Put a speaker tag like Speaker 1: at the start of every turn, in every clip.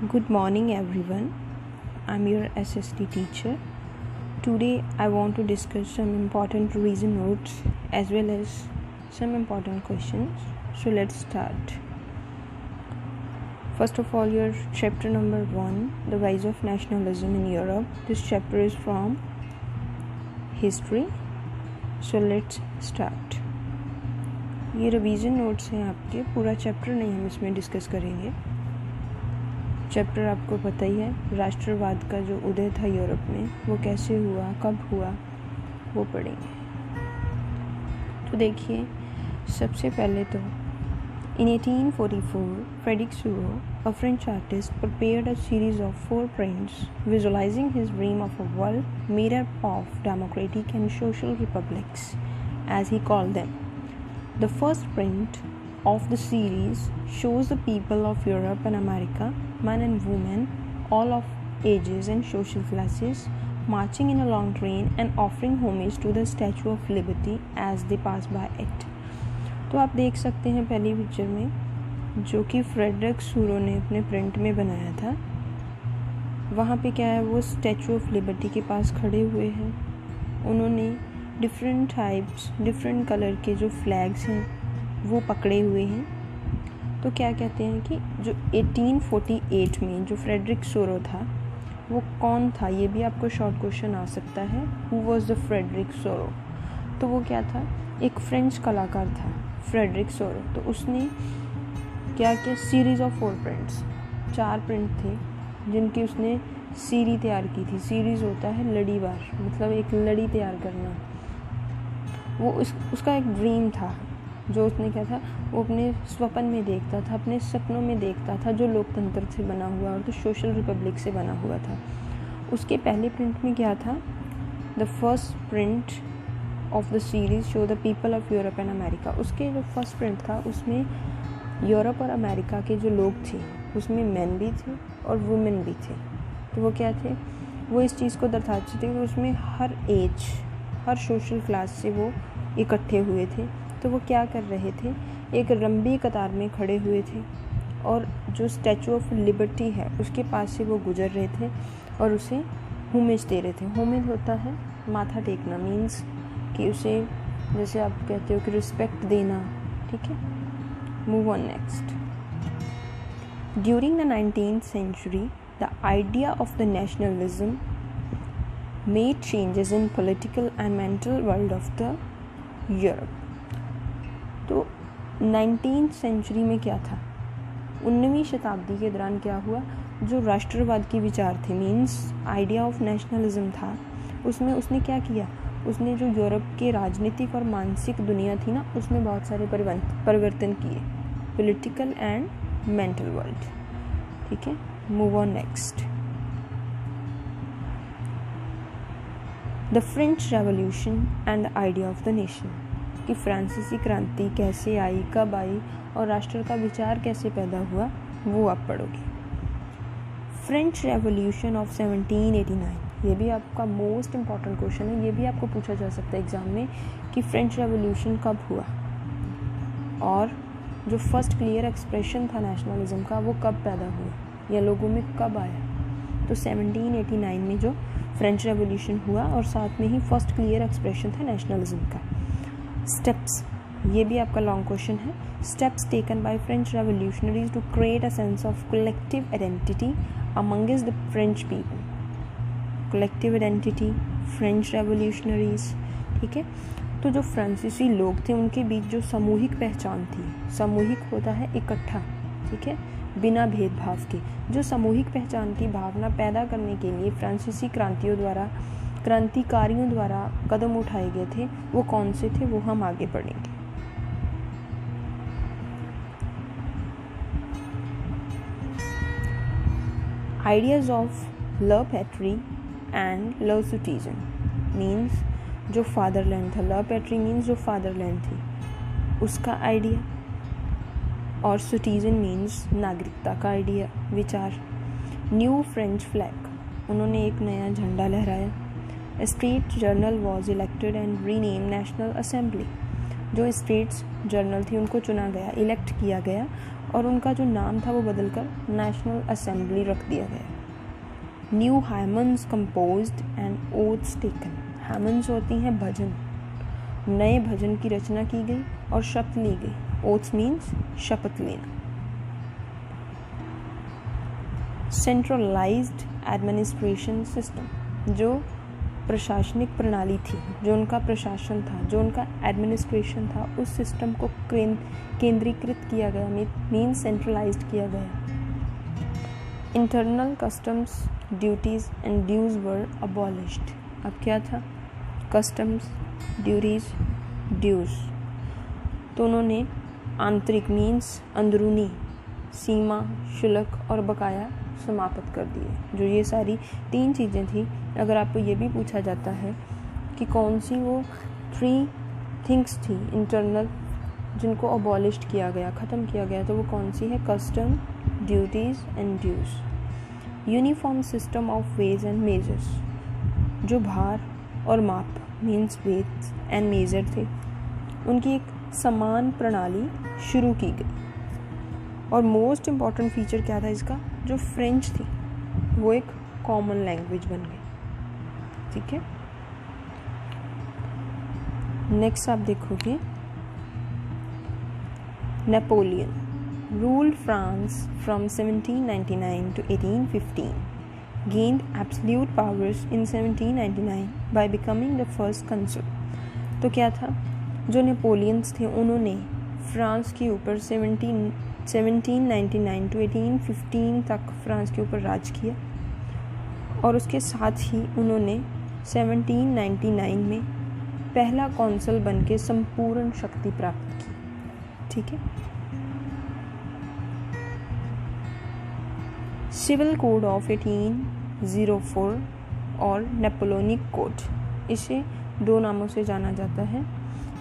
Speaker 1: Good morning, everyone. I'm your SST teacher. Today, I want to discuss some important revision notes as well as some important questions. So, let's start. First of all, your chapter number 1, The Rise of Nationalism in Europe. This chapter is from History. So, let's start. ये revision notes हैं आपके, पूरा chapter नहीं हम इसमें discuss करेंगे. Chapter आपको पता ही है, राष्ट्रवाद का जो उदय था यूरोप में वो कैसे हुआ, कब हुआ, वो पढ़ेंगे. तो देखिए, सबसे पहले तो in 1844 Frederick Suro, a French artist, prepared a series of 4 prints visualizing his dream of a world made up of democratic and social republics, as he called them. The first print of the series shows the people of Europe and America, men and women, all of ages and social classes, marching in a long train and offering homage to the Statue of Liberty as they pass by it. तो आप देख सकते हैं पहली picture में, जो कि Frederick सूरो ने अपने प्रिंट में बनाया था. वहाँ पे क्या है, वो स्टैचू ऑफ लिबर्टी के पास खड़े हुए हैं. उन्होंने डिफरेंट टाइप्स, डिफरेंट कलर के जो फ्लैग्स हैं वो पकड़े हुए हैं. तो क्या कहते हैं कि जो 1848 में जो फ्रेडरिक सूरो था वो कौन था, ये भी आपको शॉर्ट क्वेश्चन आ सकता है. Who was the Frederic Sorrieu? तो वो क्या था, एक फ्रेंच कलाकार था फ्रेडरिक सूरो. तो उसने क्या किया, सीरीज़ ऑफ 4 प्रिंट्स, 4 प्रिंट थे जिनकी उसने सीरी तैयार की थी. सीरीज़ होता है लड़ीवार, मतलब एक लड़ी तैयार करना. वो उसका एक ड्रीम था जो उसने क्या था, वो अपने स्वप्न में देखता था, अपने सपनों में देखता था, जो लोकतंत्र से बना हुआ और तो सोशल रिपब्लिक से बना हुआ था. उसके पहले प्रिंट में क्या था, the first print of the series show the people of Europe and America. उसके जो फर्स्ट प्रिंट था उसमें यूरोप और अमेरिका के जो लोग थे उसमें मैन भी थे और वुमेन भी थे. तो वो क्या थे, वो इस चीज़ को दर्शाते थे कि उसमें हर एज, हर सोशल क्लास से वो इकट्ठे हुए थे. तो वो क्या कर रहे थे, एक लंबी कतार में खड़े हुए थे और जो स्टैचू ऑफ लिबर्टी है उसके पास से वो गुजर रहे थे और उसे होमेज दे रहे थे. होमेज होता है माथा टेकना, मीन्स कि उसे, जैसे आप कहते हो कि रिस्पेक्ट देना. ठीक है, move on next. During the 19th century the idea of the nationalism made changes in political and mental world of the Europe. तो 19th सेंचुरी में क्या था, 19वीं शताब्दी के दौरान क्या हुआ, जो राष्ट्रवाद के विचार थे, मीन्स आइडिया ऑफ नेशनलिज्म था, उसमें उसने क्या किया, उसने जो यूरोप के राजनीतिक और मानसिक दुनिया थी ना, उसमें बहुत सारे परिवर्तन किए, पॉलिटिकल एंड मेंटल वर्ल्ड. ठीक है, move on next. The French revolution and the idea of the nation, कि फ्रांसीसी क्रांति कैसे आई, कब आई और राष्ट्र का विचार कैसे पैदा हुआ, वो आप पढ़ोगे. फ्रेंच रेवोल्यूशन ऑफ 1789, ये भी आपका मोस्ट इम्पॉर्टेंट क्वेश्चन है. ये भी आपको पूछा जा सकता है एग्ज़ाम में कि फ्रेंच रेवोल्यूशन कब हुआ और जो फर्स्ट क्लियर एक्सप्रेशन था नेशनलिज्म का वो कब पैदा हुआ या लोगों में कब आया. तो 1789 में जो फ्रेंच रेवोल्यूशन हुआ और साथ में ही फर्स्ट क्लियर एक्सप्रेशन था नेशनलिज्म का. स्टेप्स, ये भी आपका लॉन्ग क्वेश्चन है. Steps taken by French revolutionaries to create a sense of collective identity amongst the French people. Collective identity, French revolutionaries. ठीक है, तो जो फ्रांसीसी लोग थे उनके बीच जो सामूहिक पहचान थी, सामूहिक होता है इकट्ठा, ठीक है, बिना भेदभाव के, जो सामूहिक पहचान की भावना पैदा करने के लिए फ्रांसीसी क्रांतिकारियों द्वारा कदम उठाए गए थे, वो कौन से थे वो हम आगे पढ़ेंगे. Ideas of love patrie and love citizen, means जो फादरलैंड था, लव पैट्री मीन्स जो फादरलैंड थी उसका आइडिया, और सिटीजन मीन्स नागरिकता का आइडिया, विचार. न्यू फ्रेंच फ्लैग, उन्होंने एक नया झंडा लहराया. State journal was elected and rename national assembly, जो स्टेट्स जर्नल थी उनको चुना गया, इलेक्ट किया गया और उनका जो नाम था वो बदलकर नेशनल असेंबली रख दिया गया। New हाइमन्स composed and oaths taken. हाइमन्स होती हैं भजन, नए भजन की रचना की गई और शपथ ली गई। ओथ्स मीन्स शपथ लेना। सेंट्रलाइज्ड एडमिनिस्ट्रेशन सिस्टम, जो प्रशासनिक प्रणाली थी, जो उनका प्रशासन था, जो उनका एडमिनिस्ट्रेशन था, उस सिस्टम को केंद्रीकृत किया गया, मीन सेंट्रलाइज्ड किया गया। Internal customs, duties and dues were abolished. अब क्या था? कस्टम्स, ड्यूटीज, ड्यूज, तो उन्होंने आंतरिक मीन्स अंदरूनी सीमा, शुल्क और बकाया समाप्त कर दिए। जो ये सारी 3 चीज़ें थी, अगर आपको ये भी पूछा जाता है कि कौन सी वो 3 थिंग्स थी इंटरनल जिनको अबॉलिश्ड किया गया, ख़त्म किया गया, तो वो कौन सी है? Custom, duties and dues. Uniform system of weights and measures, जो भार और माप मीन्स वेट एंड मेजर थे, उनकी एक समान प्रणाली शुरू की गई। और मोस्ट इम्पॉर्टेंट फीचर क्या था इसका? जो फ्रेंच थी वो एक कॉमन लैंग्वेज बन गई। ठीक है, नेक्स्ट आप देखोगे Napoleon ruled France from 1799 to 1815, gained absolute powers in 1799 by becoming the first consul। तो क्या था? जो नेपोलियंस थे उन्होंने फ्रांस के ऊपर 1799 to 1815 तक फ्रांस के ऊपर राज किया, और उसके साथ ही उन्होंने 1799 में पहला कौंसल बन के संपूर्ण शक्ति प्राप्त की। ठीक है, सिविल कोड ऑफ 1804 और नेपोलियनिक कोड, इसे 2 नामों से जाना जाता है।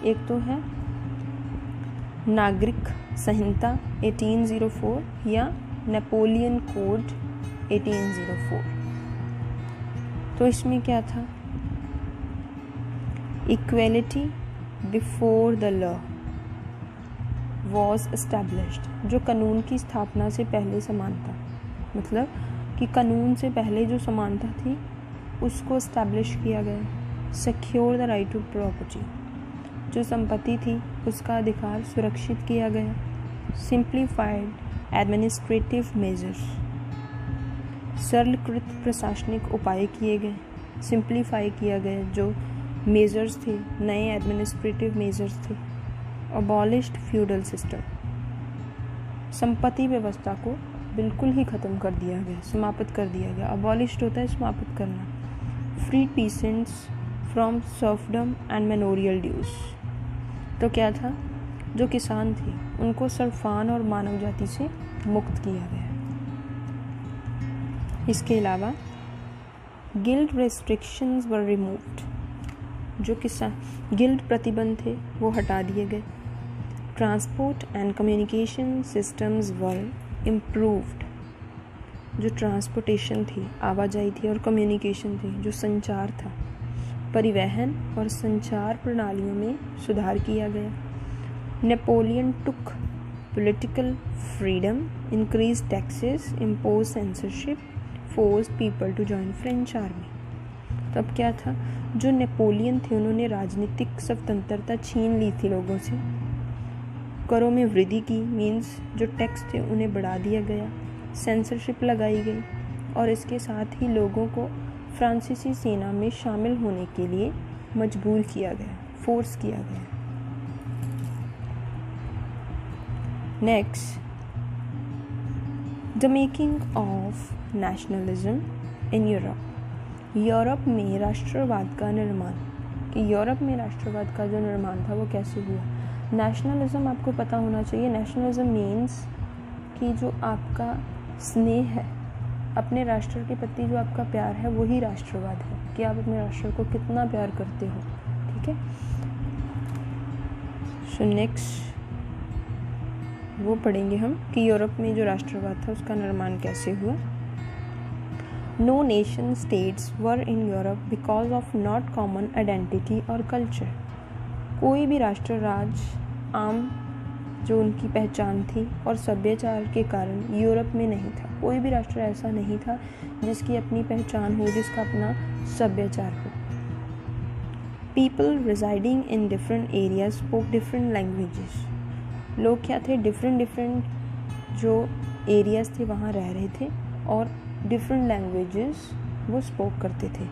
Speaker 1: एक तो है नागरिक संहिता 1804 या नेपोलियन कोड 1804। तो इसमें क्या था? Equality before the law was established. जो कानून की स्थापना से पहले समानता, मतलब कि कानून से पहले जो समानता थी उसको एस्टैब्लिश किया गया। Secure the right to property, जो संपत्ति थी उसका अधिकार सुरक्षित किया गया। सिंप्लीफाइड एडमिनिस्ट्रेटिव मेजर्स, सरलीकृत प्रशासनिक उपाय किए गए, सिंप्लीफाई किया गया जो मेजर्स थे, नए एडमिनिस्ट्रेटिव मेजर्स थे। अबॉलिश्ड फ्यूडल सिस्टम, संपत्ति व्यवस्था को बिल्कुल ही ख़त्म कर दिया गया, समाप्त कर दिया गया। अबॉलिश्ड होता है समाप्त करना। Freed peasants from serfdom and manorial dues, तो क्या था? जो किसान थे उनको सरफान और मानव जाति से मुक्त किया गया। इसके अलावा गिल्ड रेस्ट्रिक्शंस वर रिमूव्ड, जो किसान गिल्ड प्रतिबंध थे वो हटा दिए गए। Transport and communication systems were improved, जो ट्रांसपोर्टेशन थी, आवाजाही थी, और कम्युनिकेशन थी, जो संचार था, परिवहन और संचार प्रणालियों में सुधार किया गया। Napoleon took political freedom, increase taxes, impose censorship, force people to join French army. तब क्या था? जो नेपोलियन थे उन्होंने राजनीतिक स्वतंत्रता छीन ली थी लोगों से। करों में वृद्धि की, मीन्स जो टैक्स थे उन्हें बढ़ा दिया गया। सेंसरशिप लगाई गई और इसके साथ ही लोगों को फ्रांसीसी सेना में शामिल होने के लिए मजबूर किया गया, फोर्स किया गया। Next, the making of nationalism in Europe. Europe में राष्ट्रवाद का निर्माण, कि यूरोप में राष्ट्रवाद का जो निर्माण था वो कैसे हुआ? नेशनलिज्म आपको पता होना चाहिए। नेशनलिज्म मीन्स कि जो आपका स्नेह है अपने राष्ट्र के प्रति, जो आपका प्यार है, वही राष्ट्रवाद है, कि आप अपने राष्ट्र को कितना प्यार करते हो। ठीक है, सो नेक्स्ट वो पढ़ेंगे हम कि यूरोप में जो राष्ट्रवाद था उसका निर्माण कैसे हुआ। No nation states were in Europe because of not common identity और कल्चर। कोई भी राष्ट्र राज्य आम जो उनकी पहचान थी और सभ्याचार के कारण यूरोप में नहीं था। कोई भी राष्ट्र ऐसा नहीं था जिसकी अपनी पहचान हो, जिसका अपना सभ्याचार हो। People residing in different areas spoke different languages. लोग क्या थे, डिफरेंट जो एरियाज थे वहाँ रह रहे थे और डिफरेंट लैंग्वेजेस वो स्पोक करते थे।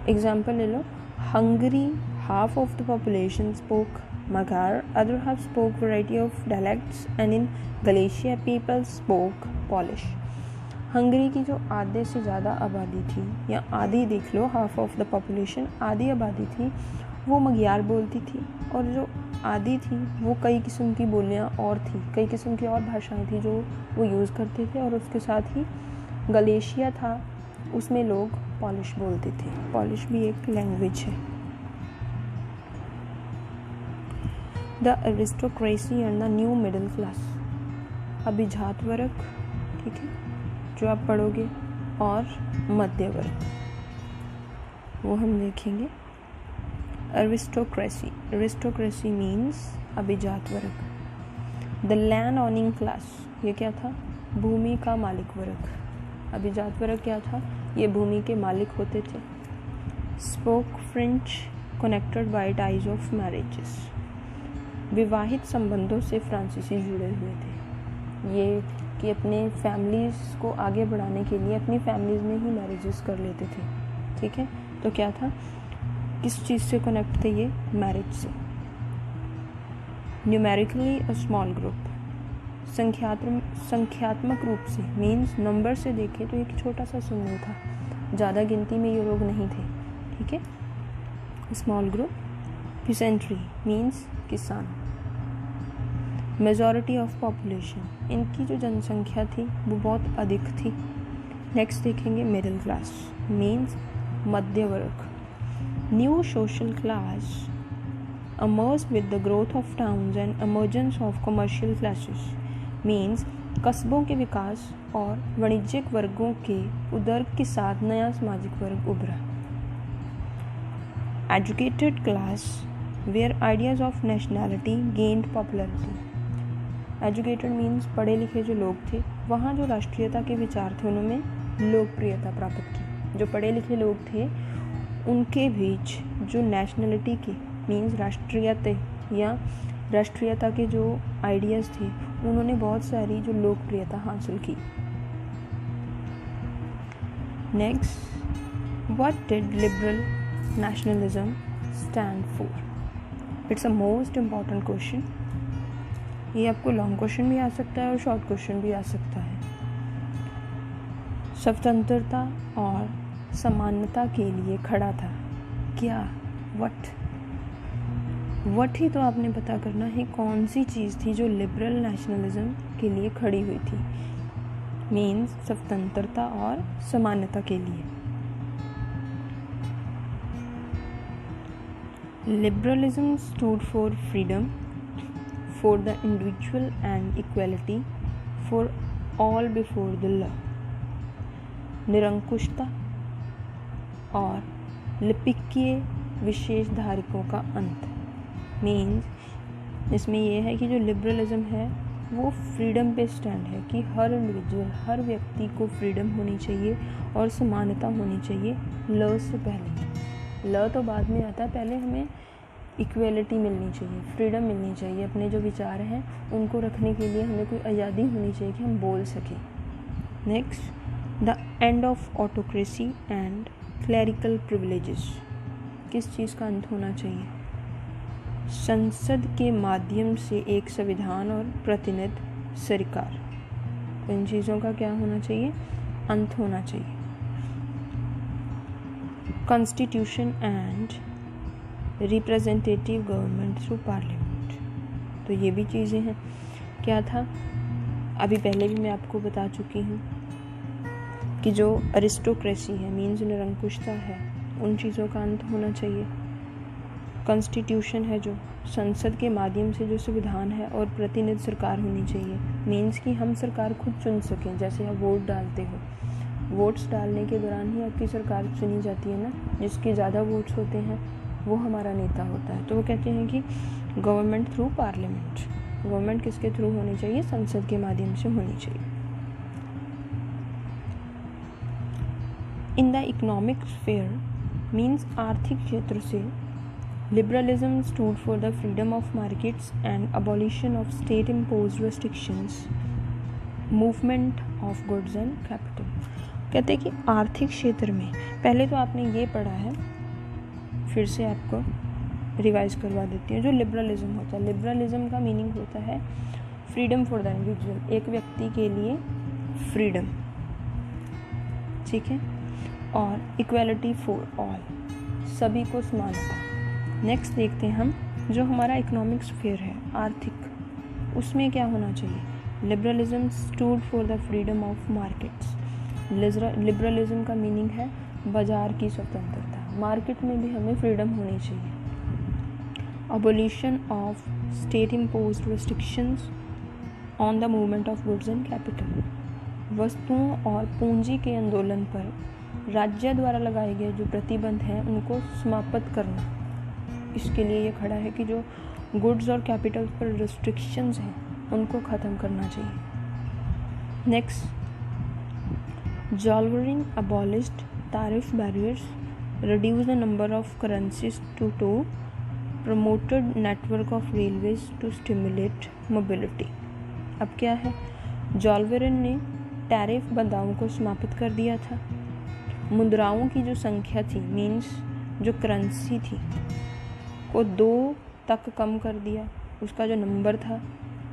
Speaker 1: एग्जाम्पल ले लो, Hungary half of the population spoke Magyar, other half spoke variety of dialects, and in Galicia people spoke Polish. Hungary की जो आधे से ज़्यादा आबादी थी, या आधी देख लो, हाफ ऑफ द पॉपुलेशन, आधी आबादी थी वो मग्यार बोलती थी, और जो आधी थी वो कई किस्म की बोलियां और थी, कई किस्म की और भाषाएं थी जो वो यूज़ करते थे। और उसके साथ ही गलेशिया था, उसमें लोग पॉलिश बोलते थे। पॉलिश भी एक लैंग्वेज है। The aristocracy and the new middle class, अभिजात वर्ग, ठीक है, जो आप पढ़ोगे, और मध्य वर्ग, वो हम देखेंगे। एरिस्टोक्रेसी मीन्स अभिजात वर्ग। द लैंड ओनिंग क्लास, ये क्या था, भूमि का मालिक वर्ग। अभिजात वर्ग क्या था, ये भूमि के मालिक होते थे। Spoke French connected by ties of marriages, विवाहित संबंधों से फ्रांसीसी जुड़े हुए थे। ये कि अपने फैमिलीज़ को आगे बढ़ाने के लिए अपनी फैमिलीज़ में ही मैरिजेस कर लेते थे, ठीक है। तो क्या था, किस चीज़ से कनेक्ट थे ये, मैरिज से। न्यूमेरिकली अ स्मॉल ग्रुप, संख्यात्मक रूप से, मीन्स नंबर से देखें तो एक छोटा सा समूह था, ज़्यादा गिनती में ये लोग नहीं थे, ठीक है। Small group. पेसेंट्री मीन्स किसान। मेजॉरिटी ऑफ पॉपुलेशन, इनकी जो जनसंख्या थी वो बहुत अधिक थी। नेक्स्ट देखेंगे मिडिल क्लास, मीन्स मध्य वर्ग। New social class emerged with the growth of towns and emergence of commercial classes, means कस्बों के विकास और वाणिज्यिक वर्गों के उदय के साथ नया सामाजिक वर्ग उभरा। Educated class where ideas of nationality gained popularity. Educated means पढ़े लिखे जो लोग थे, वहाँ जो राष्ट्रीयता के विचार थे उन्होंने लोकप्रियता प्राप्त की। जो पढ़े लिखे लोग थे उनके बीच जो नेशनलिटी की मीन्स राष्ट्रीयता के जो आइडियाज़ थे उन्होंने बहुत सारी जो लोकप्रियता हासिल की। Next, what did liberal nationalism stand for? It's a most important question. ये आपको लॉन्ग क्वेश्चन भी आ सकता है और शॉर्ट क्वेश्चन भी आ सकता है। स्वतंत्रता और समानता के लिए खड़ा था। क्या? वट ही तो आपने पता करना है कौन सी चीज़ थी जो लिबरल नेशनलिज्म के लिए खड़ी हुई थी, मीन्स स्वतंत्रता और समानता के लिए। Liberalism stood for freedom, for the individual and equality for all before the law. निरंकुशता और लिपिकीय विशेष धारकों का अंत, मीन्स इसमें यह है कि जो लिबरलिज्म है वो फ्रीडम पे स्टैंड है कि हर इंडिविजुअल, हर व्यक्ति को फ्रीडम होनी चाहिए और समानता होनी चाहिए लॉ से पहले। लॉ तो बाद में आता है, पहले हमें इक्वलिटी मिलनी चाहिए, फ्रीडम मिलनी चाहिए। अपने जो विचार हैं उनको रखने के लिए हमें कोई आज़ादी होनी चाहिए कि हम बोल सकें। Next, the end of autocracy and clerical privileges. किस चीज़ का अंत होना चाहिए? संसद के माध्यम से एक संविधान और प्रतिनिधि सरकार। तो इन चीज़ों का क्या होना चाहिए? अंत होना चाहिए। Constitution and representative government through parliament. तो ये भी चीज़ें हैं। क्या था? अभी पहले भी मैं आपको बता चुकी हूँ कि जो अरिस्टोक्रेसी है मीन्स निरंकुशता है, उन चीज़ों का अंत होना चाहिए। कॉन्स्टिट्यूशन है जो संसद के माध्यम से जो संविधान है और प्रतिनिधि सरकार होनी चाहिए, मीन्स कि हम सरकार खुद चुन सकें। जैसे आप वोट डालते हो, वोट्स डालने के दौरान ही आपकी सरकार चुनी जाती है ना, जिसके ज़्यादा वोट्स होते हैं वो हमारा नेता होता है। तो वो कहते हैं कि गवर्नमेंट थ्रू पार्लियामेंट। गवर्नमेंट किसके थ्रू होनी चाहिए? संसद के माध्यम से होनी चाहिए। In the economic sphere means आर्थिक क्षेत्र से liberalism stood for the freedom of markets and abolition of state imposed restrictions, movement of goods and capital. कहते हैं कि आर्थिक क्षेत्र में, पहले तो आपने ये पढ़ा है, फिर से आपको रिवाइज करवा देती हूँ। जो लिबरलिज्म होता है, लिबरलिज्म का मीनिंग होता है फ्रीडम फॉर द इंडिविजुअल, एक व्यक्ति के लिए फ्रीडम, ठीक है, और इक्वालिटी फॉर ऑल, सभी को समानता। नेक्स्ट देखते हैं हम, जो हमारा इकोनॉमिक स्फीयर है, आर्थिक, उसमें क्या होना चाहिए? Liberalism stood for the freedom of markets. Liberalism का मीनिंग है बाजार की स्वतंत्रता, मार्केट में भी हमें फ्रीडम होनी चाहिए। Abolition of state imposed restrictions on the movement of goods and capital, वस्तुओं और पूंजी के आंदोलन पर राज्य द्वारा लगाए गए जो प्रतिबंध हैं उनको समाप्त करना। इसके लिए ये खड़ा है कि जो गुड्स और कैपिटल पर रिस्ट्रिक्शंस हैं उनको ख़त्म करना चाहिए। Next, Zollverein abolished tariff barriers, reduced the number of currencies to two, promoted network of railways to stimulate mobility। अब क्या है? जॉल्वेरिन ने टैरिफ बाधाओं को समाप्त कर दिया था, मुद्राओं की जो संख्या थी, मीन्स जो करेंसी थी, को 2 तक कम कर दिया, उसका जो नंबर था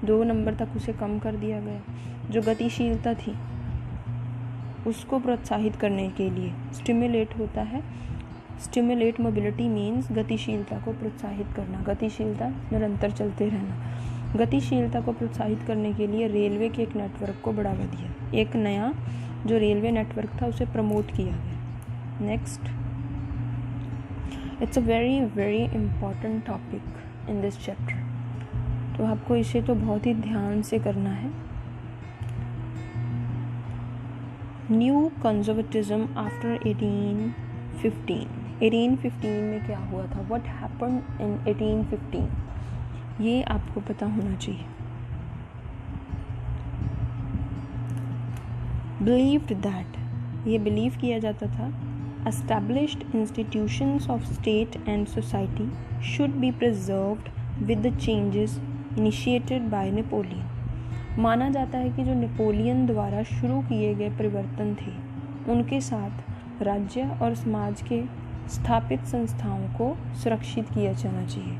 Speaker 1: 2 नंबर तक उसे कम कर दिया गया। जो गतिशीलता थी उसको प्रोत्साहित करने के लिए, स्टिमुलेट होता है, स्टिमुलेट मोबिलिटी मीन्स गतिशीलता को प्रोत्साहित करना, गतिशीलता निरंतर चलते रहना। गतिशीलता को प्रोत्साहित करने के लिए रेलवे के एक नेटवर्क को बढ़ावा दिया, एक नया जो रेलवे नेटवर्क था उसे प्रमोट किया गया। Next, it's a very very important topic in this chapter, तो आपको इसे तो बहुत ही ध्यान से करना है। New conservatism after 1815। 1815 में क्या हुआ था? व्हाट हैपेंड इन 1815, ये आपको पता होना चाहिए। बिलीव्ड दैट, ये बिलीव किया जाता था, established institutions of state and society should be preserved with the changes initiated by Napoleon. माना जाता है कि जो नेपोलियन द्वारा शुरू किए गए परिवर्तन थे उनके साथ राज्य और समाज के स्थापित संस्थाओं को सुरक्षित किया जाना चाहिए।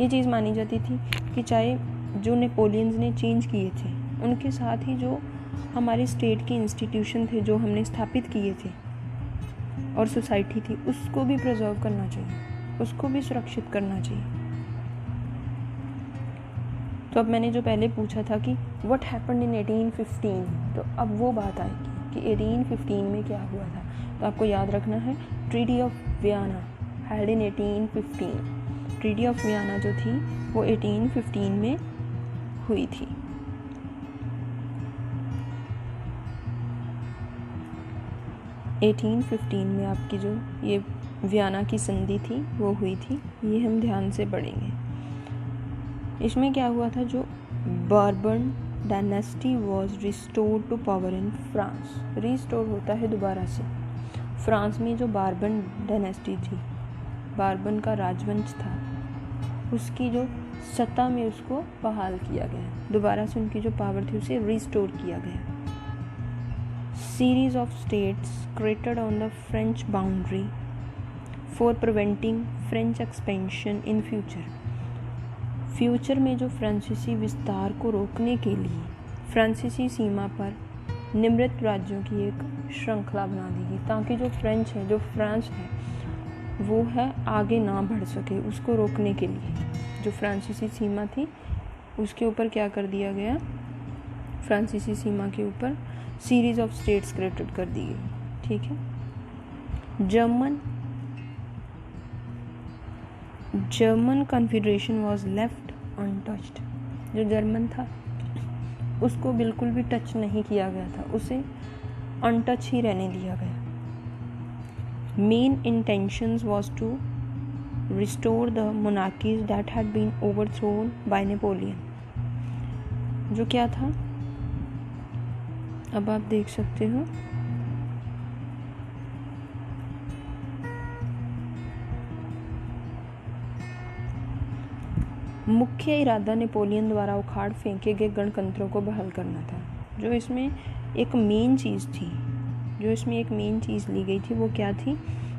Speaker 1: ये चीज़ मानी जाती थी कि चाहे जो नेपोलियंस ने चेंज किए थे उनके साथ ही जो हमारे स्टेट के इंस्टीट्यूशन थे जो हमने स्थापित किए थे और सोसाइटी थी उसको भी प्रिजर्व करना चाहिए, उसको भी सुरक्षित करना चाहिए। तो अब मैंने जो पहले पूछा था कि व्हाट हैपेंड इन 1815, तो अब वो बात आएगी कि 1815 में क्या हुआ था। तो आपको याद रखना है treaty of Vienna held in 1815। Treaty of Vienna जो थी वो 1815 में हुई थी। में आपकी जो ये वियना की संधि थी वो हुई थी, ये हम ध्यान से पढ़ेंगे। इसमें क्या हुआ था, जो Bourbon dynasty was restored to power in France. Restore होता है दोबारा से। फ्रांस में जो बार्बन डायनेस्टी थी, बार्बन का राजवंश था, उसकी जो सत्ता में उसको बहाल किया गया, दोबारा से उनकी जो पावर थी उसे रिस्टोर किया गया। Series of states created on the French boundary for preventing French expansion in future में जो फ्रांसीसी विस्तार को रोकने के लिए फ्रांसीसी सीमा पर निम्रत राज्यों की एक श्रृंखला बना दी गई, ताकि जो फ्रेंच है, जो फ्रांस है, वो है आगे ना बढ़ सके। उसको रोकने के लिए जो फ्रांसीसी सीमा थी उसके ऊपर क्या कर दिया गया, फ्रांसीसी सीमा के ऊपर सीरीज ऑफ स्टेट्स क्रिएटेड कर दी गई। ठीक है। German confederation was left untouched. जो जर्मन था उसको बिल्कुल भी टच नहीं किया गया था, उसे अनटच ही रहने दिया गया। Main intentions was to restore the monarchies that had been overthrown by Napoleon. जो क्या था, अब आप देख सकते हो, मुख्य इरादा नेपोलियन द्वारा उखाड़ फेंके गए गणतंत्रों को बहाल करना था। जो इसमें एक मेन चीज़ ली गई थी वो क्या थी,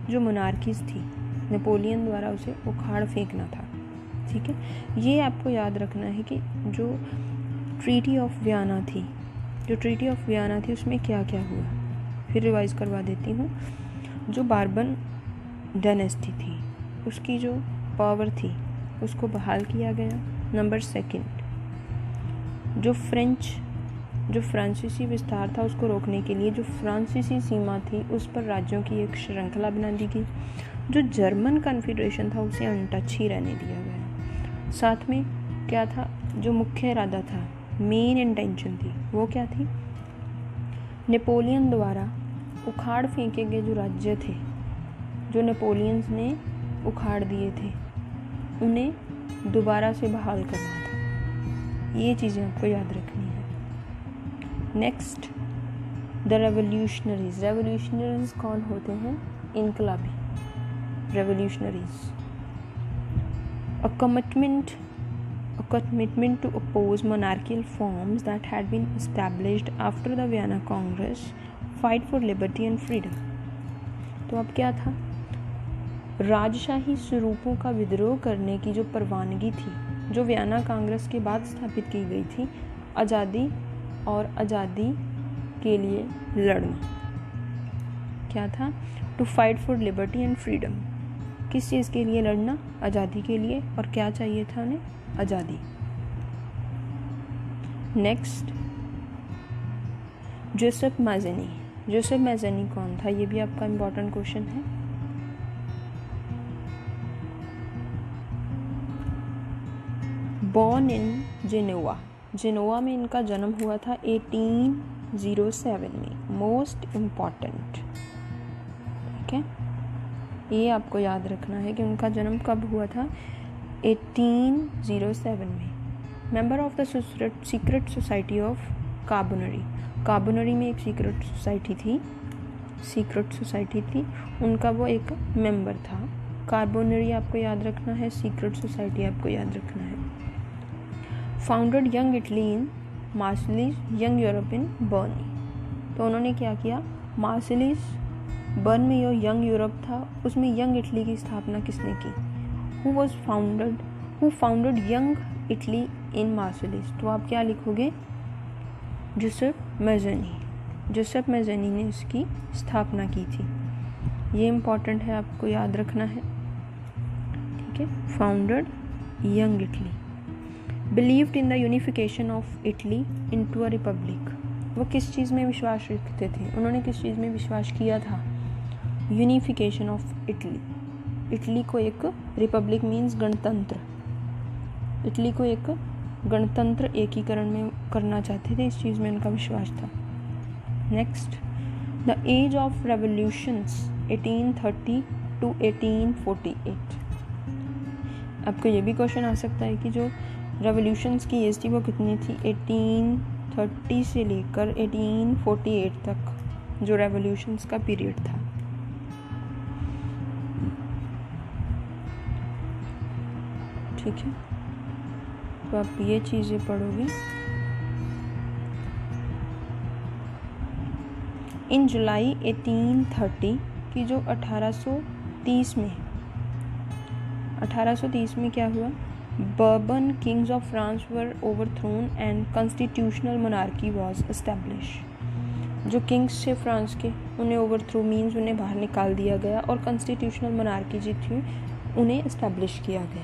Speaker 1: जो मोनार्कीज थी, नेपोलियन द्वारा उसे उखाड़ फेंकना था। ठीक है, ये आपको याद रखना है कि जो ट्रीटी ऑफ वियना थी उसमें क्या क्या हुआ। फिर रिवाइज करवा देती हूँ। जो बार्बन डायनेस्टी थी उसकी जो पावर थी उसको बहाल किया गया। नंबर 2, जो फ्रांसीसी विस्तार था उसको रोकने के लिए जो फ्रांसीसी सीमा थी उस पर राज्यों की एक श्रृंखला बना दी गई। जो जर्मन कॉन्फेडरेशन था उसे अनटच ही रहने दिया गया। साथ में क्या था, जो मुख्य इरादा था, मेन इंटेंशन थी, वो क्या थी, नेपोलियन द्वारा उखाड़ फेंके गए जो राज्य थे, जो नेपोलियंस ने उखाड़ दिए थे, उन्हें दोबारा से बहाल करना था। ये चीज़ें आपको याद रखनी है। नेक्स्ट, द रेवोल्यूशनरीज कौन होते हैं, इनकलाबी revolutionaries. A commitment to oppose monarchical forms that had been established after the Vienna Congress, fight for liberty and freedom। तो अब क्या था, राजशाही स्वरूपों का विद्रोह करने की जो परवानगी थी, जो वियना कांग्रेस के बाद स्थापित की गई थी, आज़ादी के लिए लड़ना। क्या था, to fight for liberty and freedom. किस चीज़ के लिए लड़ना, आज़ादी के लिए। और क्या चाहिए था उन्हें, आज़ादी। नेक्स्ट, जोसेफ मैज़ेनी कौन था, ये भी आपका इम्पोर्टेंट क्वेश्चन है। बॉर्न इन जेनोवा में इनका जन्म हुआ था 1807 में। मोस्ट इम्पॉर्टेंट, ठीक है, ये आपको याद रखना है कि उनका जन्म कब हुआ था, 1807 में। Member of the secret society of Carbonari में एक सीक्रेट सोसाइटी थी, उनका वो एक मेंबर था। कार्बोनरी आपको याद रखना है, सीक्रेट सोसाइटी आपको याद रखना है। Founded Young Italy in Marseilles, Young Europe in Berne. तो उन्होंने क्या किया, मार्सिलिस बर्न में जो यंग यूरोप था उसमें यंग इटली की स्थापना किसने की, who founded Young Italy in Marseilles. तो आप क्या लिखोगे, जोसेफ मैज़ेनी ने इसकी स्थापना की थी। ये इम्पॉर्टेंट है, आपको याद रखना है, ठीक है। Founded Young Italy. Believed in the unification of Italy into a republic. वो किस चीज़ में विश्वास रखते थे, उन्होंने किस चीज़ में विश्वास किया था, यूनिफिकेशन ऑफ इटली को एक रिपब्लिक मीन्स गणतंत्र, इटली को एक गणतंत्र एकीकरण में करना चाहते थे, इस चीज़ में उनका विश्वास था। Next, the age of revolutions 1830 to 1848। आपको ये भी क्वेश्चन आ सकता है कि जो रेवोल्यूशंस की एज थी वो कितनी थी, 1830 से लेकर 1848 तक जो रेवोल्यूशंस का पीरियड था। ठीक है, तो आप ये चीज़ें पढ़ोगे। इन जुलाई 1830 की जो 1830 में क्या हुआ, bourbon Kings of France were overthrown and constitutional monarchy was establish. जो किंग्स थे फ्रांस के, उन्हें ओवरथ्रो मीन्स उन्हें बाहर निकाल दिया गया, और कॉन्स्टिट्यूशनल मोनार्की जी थी उन्हें एस्टैब्लिश किया गया।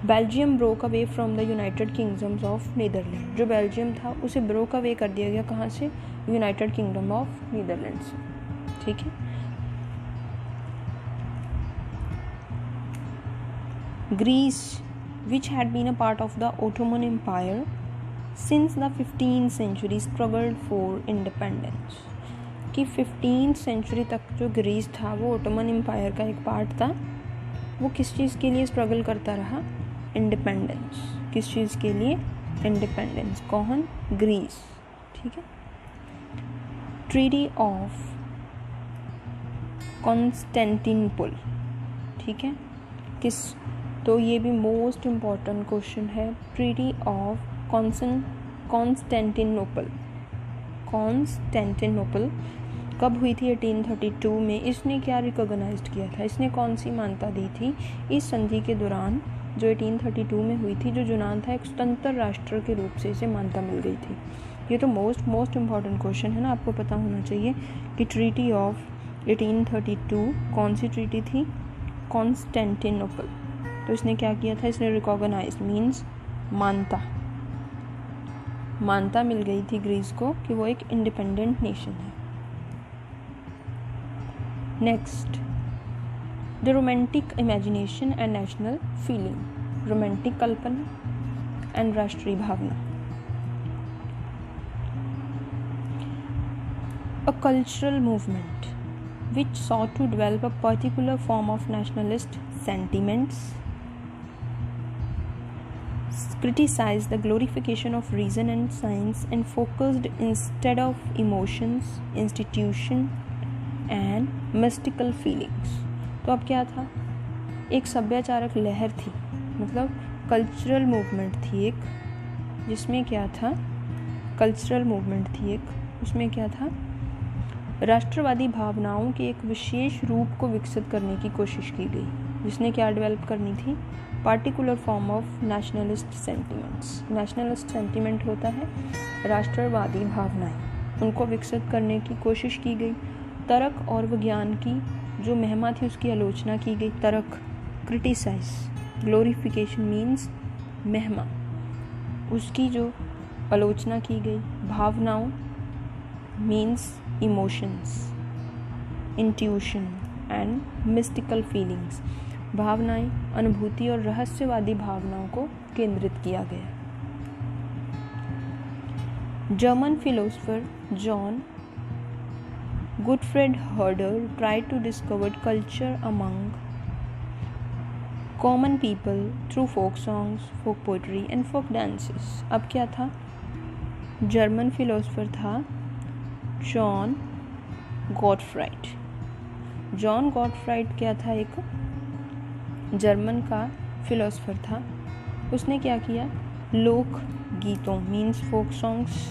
Speaker 1: Belgium broke away from the United Kingdoms of Netherland. जो बेल्जियम था उसे ब्रोक अवे कर दिया गया, कहाँ से, यूनाइटेड किंगडम ऑफ नीदरलैंड से। ठीक है, Greece, which had been a part of the Ottoman Empire since the 15th century, struggled for independence। कि 15th century तक जो ग्रीस था वो ओटोमन एम्पायर का एक पार्ट था, वो किस चीज़ के लिए स्ट्रगल करता रहा, इंडिपेंडेंस। किस चीज़ के लिए, इंडिपेंडेंस। कौन? ग्रीस। ठीक है। Treaty of Constantinople. ठीक है। किस? तो ये भी मोस्ट इम्पॉर्टेंट क्वेश्चन है। ट्रीटी ऑफ कॉन्स्टेंटिनोपल कब हुई थी? 1832 में। इसने क्या रिकॉग्नाइज्ड किया था? इसने कौन सी मान्यता दी थी इस संधि के दौरान जो 1832 में हुई थी? जो यूनान था एक स्वतंत्र राष्ट्र के रूप से इसे मान्यता मिल गई थी। ये तो मोस्ट इम्पॉर्टेंट क्वेश्चन है ना, आपको पता होना चाहिए कि ट्रीटी ऑफ 1832 कौन सी ट्रीटी थी? कॉन्स्टेंटिनोपल। तो इसने क्या किया था? इसने रिकॉग्नाइज मीन्स मान्यता मिल गई थी ग्रीस को कि वो एक इंडिपेंडेंट नेशन है। Next, the romantic imagination and national feeling. Romantic Kalpana and राष्ट्रीय भावना। A cultural movement which sought to develop a particular form of nationalist sentiments, criticized the glorification of reason and science, and focused instead of emotions, institution and mystical feelings. तो अब क्या था? एक सभ्याचारक लहर थी, मतलब cultural movement थी एक, जिसमें क्या था? कल्चरल मूवमेंट थी एक, उसमें क्या था? राष्ट्रवादी भावनाओं के एक विशेष रूप को विकसित करने की कोशिश की गई, जिसने क्या डेवलप करनी थी? Particular form of nationalist sentiments. Nationalist sentiment होता है राष्ट्रवादी भावनाएं, उनको विकसित करने की कोशिश की गई। तर्क और विज्ञान की जो महिमा थी उसकी आलोचना की गई। तर्क, क्रिटिसाइज, ग्लोरिफिकेशन मीन्स महिमा, उसकी जो आलोचना की गई। भावनाओं means emotions, intuition and mystical feelings. भावनाएं, अनुभूति और रहस्यवादी भावनाओं को केंद्रित किया गया। German philosopher Johann Gottfried Herder tried to discover culture among common people through folk songs, folk poetry and folk dances. अब क्या था? जर्मन फिलोसोफर था जॉन गॉटफ्राइड क्या था? एक जर्मन का फिलोसोफर था। उसने क्या किया? लोक गीतों मीन्स फोक सॉन्ग्स,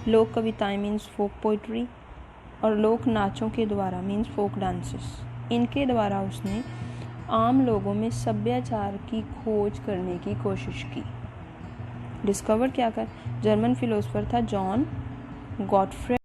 Speaker 1: लोक कविताएं मीन्स फोक पोइट्री और लोक नाचों के द्वारा मीन्स फोक डांसेस, इनके द्वारा उसने आम लोगों में सभ्याचार की खोज करने की कोशिश की। डिस्कवर क्या कर? जर्मन फिलोसोफर था जॉन गॉटफ्रेड